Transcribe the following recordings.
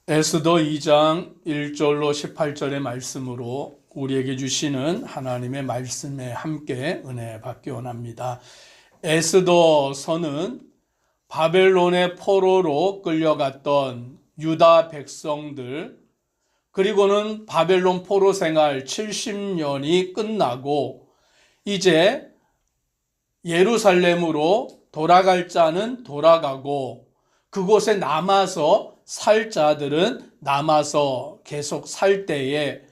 에스더 2장 1절로 18절의 말씀으로 우리에게 주시는 하나님의 말씀에 함께 은혜 받기 원합니다. 에스더서는 바벨론의 포로로 끌려갔던 유다 백성들, 그리고는 바벨론 포로 생활 70년이 끝나고 이제 예루살렘으로 돌아갈 자는 돌아가고 그곳에 남아서 살 자들은 남아서 계속 살 때에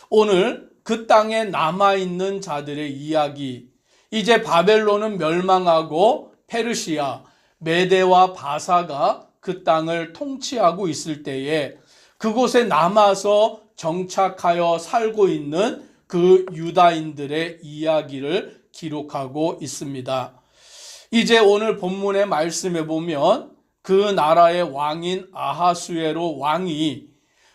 오늘 그 땅에 남아있는 자들의 이야기, 이제 바벨론은 멸망하고 페르시아, 메대와 바사가 그 땅을 통치하고 있을 때에 그곳에 남아서 정착하여 살고 있는 그 유다인들의 이야기를 기록하고 있습니다. 이제 오늘 본문의 말씀에 보면 그 나라의 왕인 아하수에로 왕이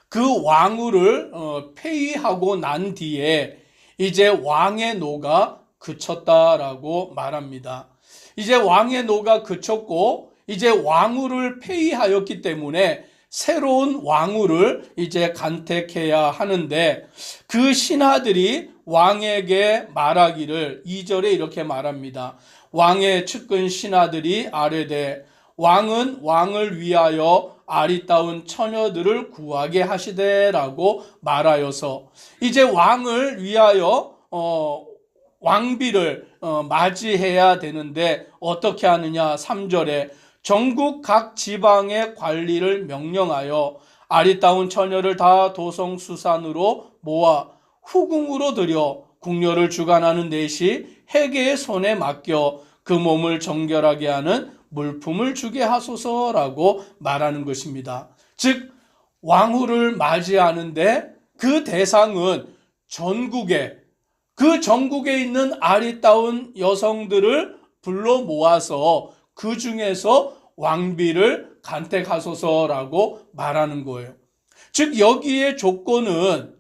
그 왕후를 폐위하고 난 뒤에 이제 왕의 노가 그쳤다라고 말합니다. 이제 왕의 노가 그쳤고 이제 왕후를 폐위하였기 때문에 새로운 왕후를 이제 간택해야 하는데 그 신하들이 왕에게 말하기를 2절에 이렇게 말합니다. 왕의 측근 신하들이 아뢰되 왕은 왕을 위하여 아리따운 처녀들을 구하게 하시되라고 말하여서 이제 왕을 위하여 왕비를 맞이해야 되는데 어떻게 하느냐. 3절에 전국 각 지방의 관리를 명령하여 아리따운 처녀를 다 도성수산으로 모아 후궁으로 들여 궁녀를 주관하는 넷이 해계의 손에 맡겨 그 몸을 정결하게 하는 물품을 주게 하소서라고 말하는 것입니다. 즉 왕후를 맞이하는데 그 대상은 그 전국에 있는 아리따운 여성들을 불러 모아서 그 중에서 왕비를 간택하소서라고 말하는 거예요. 즉 여기에 조건은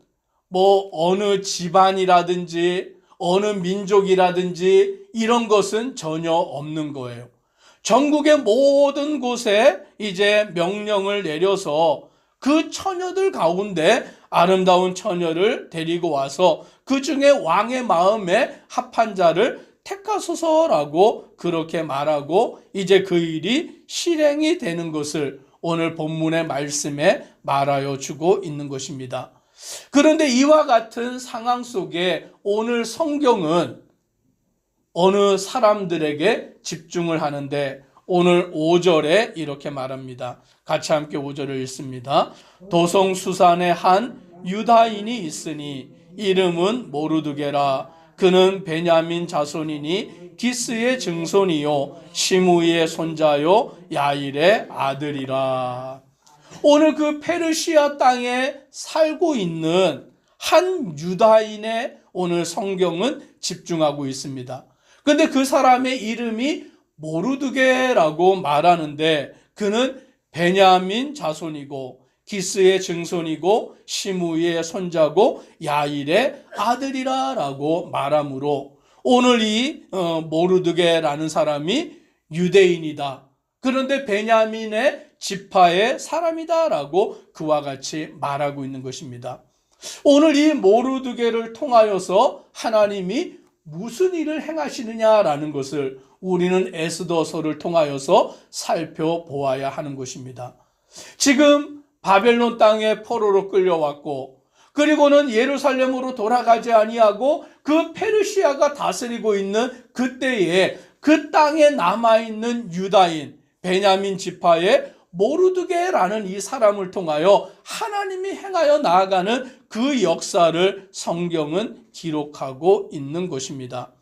어느 집안이라든지 어느 민족이라든지 이런 것은 전혀 없는 거예요. 전국의 모든 곳에 이제 명령을 내려서 그 처녀들 가운데 아름다운 처녀를 데리고 와서 그 중에 왕의 마음에 합한 자를 택하소서라고 그렇게 말하고 이제 그 일이 실행이 되는 것을 오늘 본문의 말씀에 말하여 주고 있는 것입니다. 그런데 이와 같은 상황 속에 오늘 성경은 어느 사람들에게 집중을 하는데 오늘 5절에 이렇게 말합니다. 같이 함께 5절을 읽습니다. 도성수산에 한 유다인이 있으니 이름은 모르드게라. 그는 베냐민 자손이니 기스의 증손이요 시므이의 손자요 야일의 아들이라. 오늘 그 페르시아 땅에 살고 있는 한 유다인의 오늘 성경은 집중하고 있습니다. 그런데 그 사람의 이름이 모르드게라고 말하는데 그는 베냐민 자손이고 기스의 증손이고 시므이의 손자고 야일의 아들이라고 말하므로 오늘 이 모르드게라는 사람이 유대인이다. 그런데 베냐민의 지파의 사람이다라고 그와 같이 말하고 있는 것입니다. 오늘 이 모르드게를 통하여서 하나님이 무슨 일을 행하시느냐라는 것을 우리는 에스더서를 통하여서 살펴보아야 하는 것입니다. 지금 바벨론 땅에 포로로 끌려왔고 그리고는 예루살렘으로 돌아가지 아니하고 그 페르시아가 다스리고 있는 그때에 그 땅에 남아있는 유다인 베냐민 지파의 모르드게라는 이 사람을 통하여 하나님이 행하여 나아가는 그 역사를 성경은 기록하고 있는 것입니다.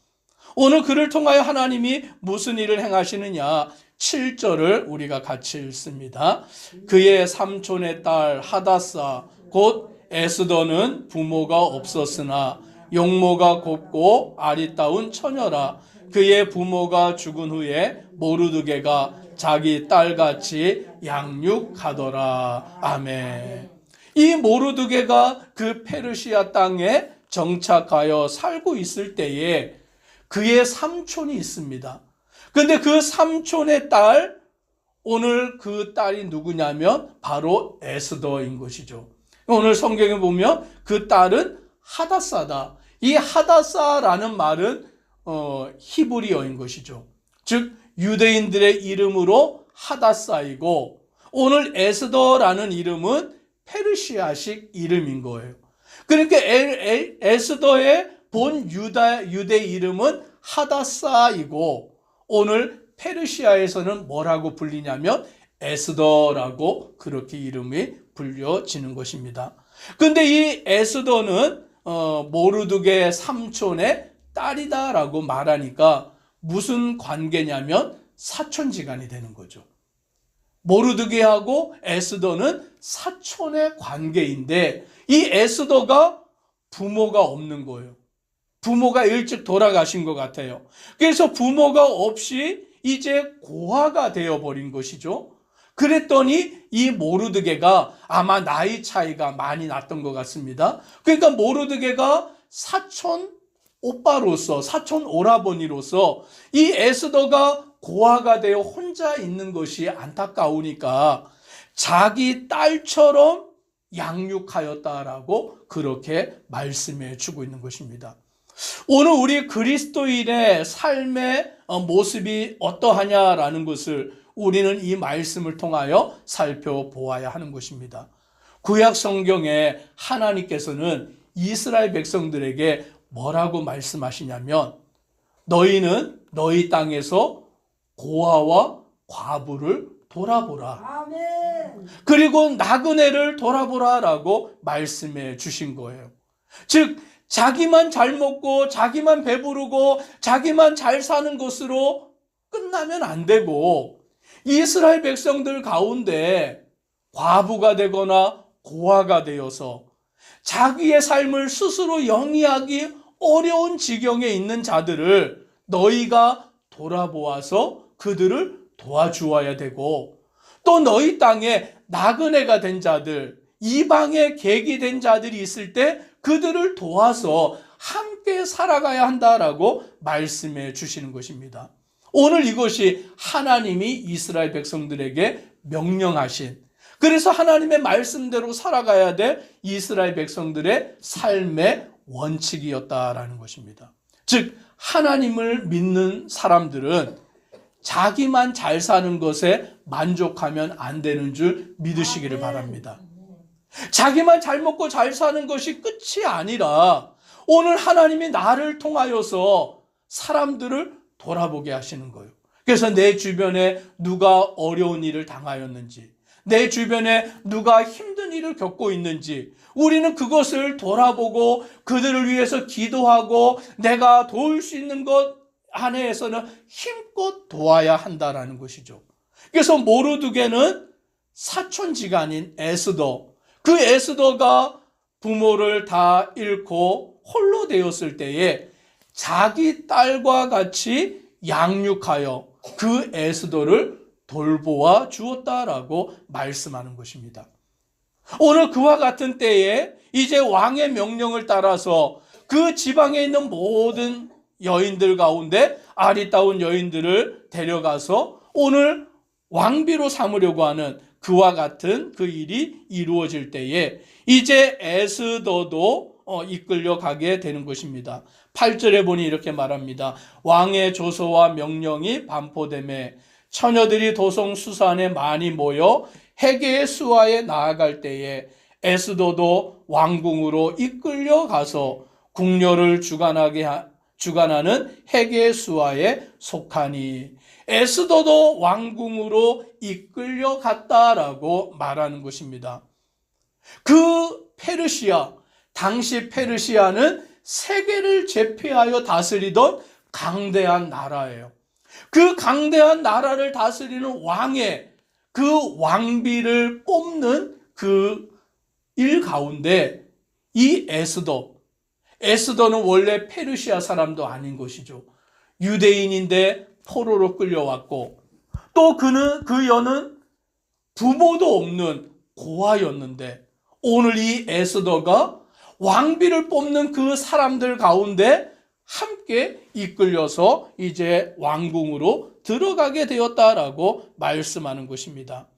오늘 그를 통하여 하나님이 무슨 일을 행하시느냐. 7절을 우리가 같이 읽습니다. 그의 삼촌의 딸 하다사 곧 에스더는 부모가 없었으나 용모가 곱고 아리따운 처녀라. 그의 부모가 죽은 후에 모르드게가 자기 딸같이 양육하더라. 아멘. 이 모르드게가 그 페르시아 땅에 정착하여 살고 있을 때에 그의 삼촌이 있습니다. 그런데 그 삼촌의 딸 오늘 그 딸이 누구냐면 바로 에스더인 것이죠. 오늘 성경에 보면 그 딸은 하다사다. 이 하다사라는 말은 히브리어인 것이죠. 즉 유대인들의 이름으로 하다사이고, 오늘 에스더라는 이름은 페르시아식 이름인 거예요. 그러니까 에스더의 본 유대 이름은 하다사이고, 오늘 페르시아에서는 뭐라고 불리냐면 에스더라고 그렇게 이름이 불려지는 것입니다. 근데 이 에스더는 모르드게의 삼촌의 딸이다라고 말하니까 무슨 관계냐면 사촌지간이 되는 거죠. 모르드게하고 에스더는 사촌의 관계인데, 이 에스더가 부모가 없는 거예요. 부모가 일찍 돌아가신 것 같아요. 그래서 부모가 없이 이제 고아가 되어버린 것이죠. 그랬더니 이 모르드게가 아마 나이 차이가 많이 났던 것 같습니다. 그러니까 모르드게가 사촌 오빠로서, 사촌 오라버니로서 이 에스더가 고아가 되어 혼자 있는 것이 안타까우니까 자기 딸처럼 양육하였다라고 그렇게 말씀해 주고 있는 것입니다. 오늘 우리 그리스도인의 삶의 모습이 어떠하냐라는 것을 우리는 이 말씀을 통하여 살펴보아야 하는 것입니다. 구약 성경에 하나님께서는 이스라엘 백성들에게 뭐라고 말씀하시냐면, 너희는 너희 땅에서 고아와 과부를 돌아보라. 아멘. 그리고 나그네를 돌아보라라고 말씀해 주신 거예요. 즉 자기만 잘 먹고 자기만 배부르고 자기만 잘 사는 것으로 끝나면 안 되고, 이스라엘 백성들 가운데 과부가 되거나 고아가 되어서 자기의 삶을 스스로 영위하기 어려운 지경에 있는 자들을 너희가 돌아보아서 그들을 도와주어야 되고, 또 너희 땅에 나그네가 된 자들, 이방의 객이 된 자들이 있을 때 그들을 도와서 함께 살아가야 한다라고 말씀해 주시는 것입니다. 오늘 이것이 하나님이 이스라엘 백성들에게 명령하신, 그래서 하나님의 말씀대로 살아가야 될 이스라엘 백성들의 삶의 원칙이었다라는 것입니다. 즉 하나님을 믿는 사람들은 자기만 잘 사는 것에 만족하면 안 되는 줄 믿으시기를 바랍니다. 자기만 잘 먹고 잘 사는 것이 끝이 아니라 오늘 하나님이 나를 통하여서 사람들을 돌아보게 하시는 거예요. 그래서 내 주변에 누가 어려운 일을 당하였는지, 내 주변에 누가 힘든 일을 겪고 있는지 우리는 그것을 돌아보고 그들을 위해서 기도하고 내가 도울 수 있는 것 안에서는 힘껏 도와야 한다라는 것이죠. 그래서 모르드게는 사촌지간인 에스더, 그 에스더가 부모를 다 잃고 홀로 되었을 때에 자기 딸과 같이 양육하여 그 에스더를 돌보아 주었다라고 말씀하는 것입니다. 오늘 그와 같은 때에 이제 왕의 명령을 따라서 그 지방에 있는 모든 여인들 가운데 아리따운 여인들을 데려가서 오늘 왕비로 삼으려고 하는 그와 같은 그 일이 이루어질 때에 이제 에스더도 이끌려 가게 되는 것입니다. 8절에 보니 이렇게 말합니다. 왕의 조서와 명령이 반포되매 처녀들이 도성 수산에 많이 모여 헤게의 수하에 나아갈 때에 에스더도 왕궁으로 이끌려 가서 궁녀를 주관하는 헤게의 수하에 속하니, 에스더도 왕궁으로 이끌려 갔다라고 말하는 것입니다. 그 페르시아, 당시 페르시아는 세계를 제패하여 다스리던 강대한 나라예요. 그 강대한 나라를 다스리는 왕의 그 왕비를 뽑는 그 일 가운데 이 에스더는 원래 페르시아 사람도 아닌 것이죠. 유대인인데 포로로 끌려왔고, 또 그 여는 부모도 없는 고아였는데 오늘 이 에스더가 왕비를 뽑는 그 사람들 가운데 함께 이끌려서 이제 왕궁으로 들어가게 되었다라고 말씀하는 것입니다.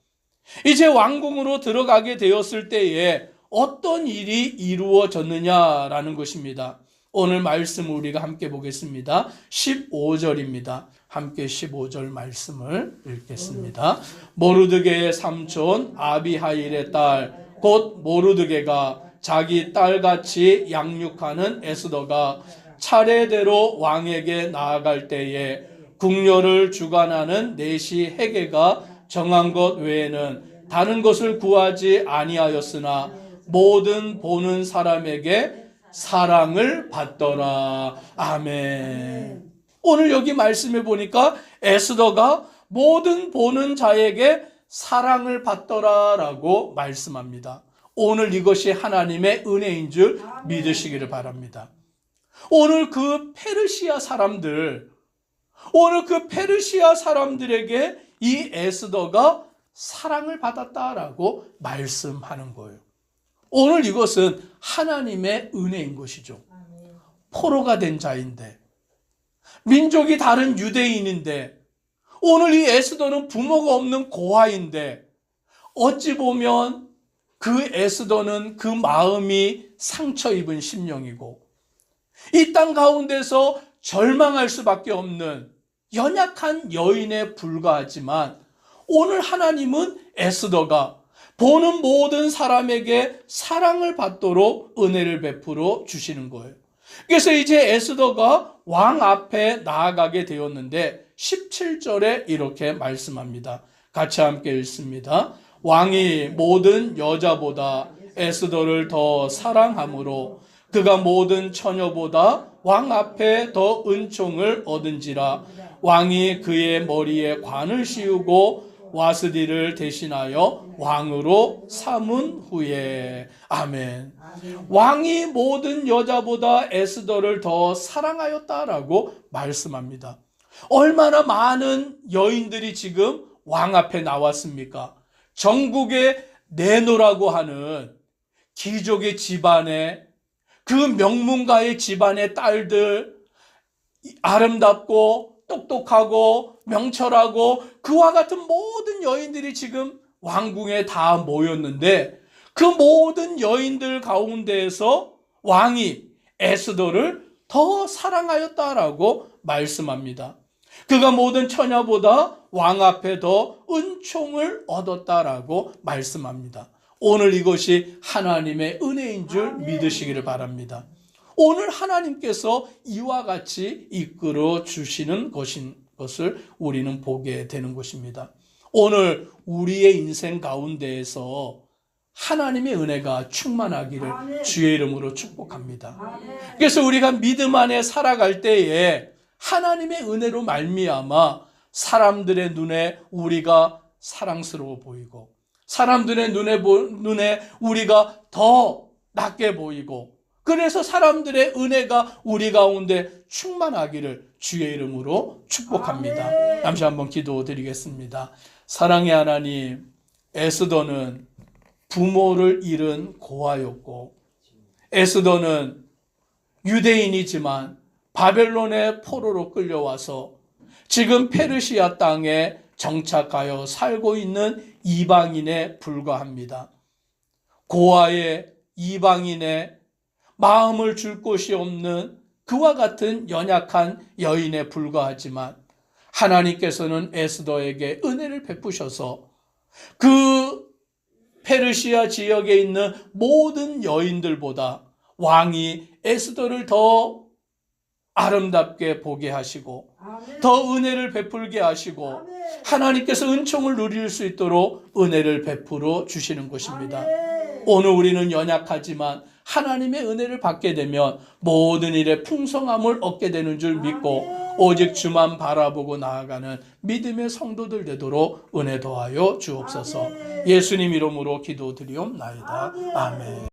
이제 왕궁으로 들어가게 되었을 때에 어떤 일이 이루어졌느냐라는 것입니다. 오늘 말씀 우리가 함께 보겠습니다. 15절입니다. 함께 15절 말씀을 읽겠습니다. 모르드게의 삼촌 아비하일의 딸 곧 모르드게가 자기 딸같이 양육하는 에스더가 차례대로 왕에게 나아갈 때에 궁녀를 주관하는 내시 헤게가 정한 것 외에는 다른 것을 구하지 아니하였으나 모든 보는 사람에게 사랑을 받더라. 아멘. 오늘 여기 말씀해 보니까 에스더가 모든 보는 자에게 사랑을 받더라라고 말씀합니다. 오늘 이것이 하나님의 은혜인 줄 믿으시기를 바랍니다. 오늘 그 페르시아 사람들에게 이 에스더가 사랑을 받았다라고 말씀하는 거예요. 오늘 이것은 하나님의 은혜인 것이죠. 포로가 된 자인데, 민족이 다른 유대인인데, 오늘 이 에스더는 부모가 없는 고아인데, 어찌 보면 그 에스더는 그 마음이 상처 입은 심령이고, 이 땅 가운데서 절망할 수밖에 없는 연약한 여인에 불과하지만, 오늘 하나님은 에스더가 보는 모든 사람에게 사랑을 받도록 은혜를 베풀어 주시는 거예요. 그래서 이제 에스더가 왕 앞에 나아가게 되었는데 17절에 이렇게 말씀합니다. 같이 함께 읽습니다. 왕이 모든 여자보다 에스더를 더 사랑하므로 그가 모든 처녀보다 왕 앞에 더 은총을 얻은지라. 왕이 그의 머리에 관을 씌우고 와스디를 대신하여 왕으로 삼은 후에. 아멘. 왕이 모든 여자보다 에스더를 더 사랑하였다라고 말씀합니다. 얼마나 많은 여인들이 지금 왕 앞에 나왔습니까? 전국에 내노라고 하는 귀족의 집안에, 그 명문가의 집안의 딸들, 아름답고 똑똑하고 명철하고 그와 같은 모든 여인들이 지금 왕궁에 다 모였는데, 그 모든 여인들 가운데에서 왕이 에스더를 더 사랑하였다라고 말씀합니다. 그가 모든 처녀보다 왕 앞에 더 은총을 얻었다라고 말씀합니다. 오늘 이것이 하나님의 은혜인 줄 믿으시기를 바랍니다. 오늘 하나님께서 이와 같이 이끌어 주시는 것을 우리는 보게 되는 것입니다. 오늘 우리의 인생 가운데에서 하나님의 은혜가 충만하기를 주의 이름으로 축복합니다. 그래서 우리가 믿음 안에 살아갈 때에 하나님의 은혜로 말미암아 사람들의 눈에 우리가 사랑스러워 보이고, 사람들의 눈에 우리가 더 낫게 보이고, 그래서 사람들의 은혜가 우리 가운데 충만하기를 주의 이름으로 축복합니다. 잠시 한번 기도드리겠습니다. 사랑의 하나님, 에스더는 부모를 잃은 고아였고, 에스더는 유대인이지만 바벨론의 포로로 끌려와서 지금 페르시아 땅에 정착하여 살고 있는 이방인에 불과합니다. 고아의 이방인의 마음을 줄 곳이 없는 그와 같은 연약한 여인에 불과하지만, 하나님께서는 에스더에게 은혜를 베푸셔서 그 페르시아 지역에 있는 모든 여인들보다 왕이 에스더를 더 아름답게 보게 하시고, 더 은혜를 베풀게 하시고, 하나님께서 은총을 누릴 수 있도록 은혜를 베풀어 주시는 것입니다. 오늘 우리는 연약하지만 하나님의 은혜를 받게 되면 모든 일에 풍성함을 얻게 되는 줄 믿고, 오직 주만 바라보고 나아가는 믿음의 성도들 되도록 은혜 더하여 주옵소서. 예수님 이름으로 기도드리옵나이다. 아멘.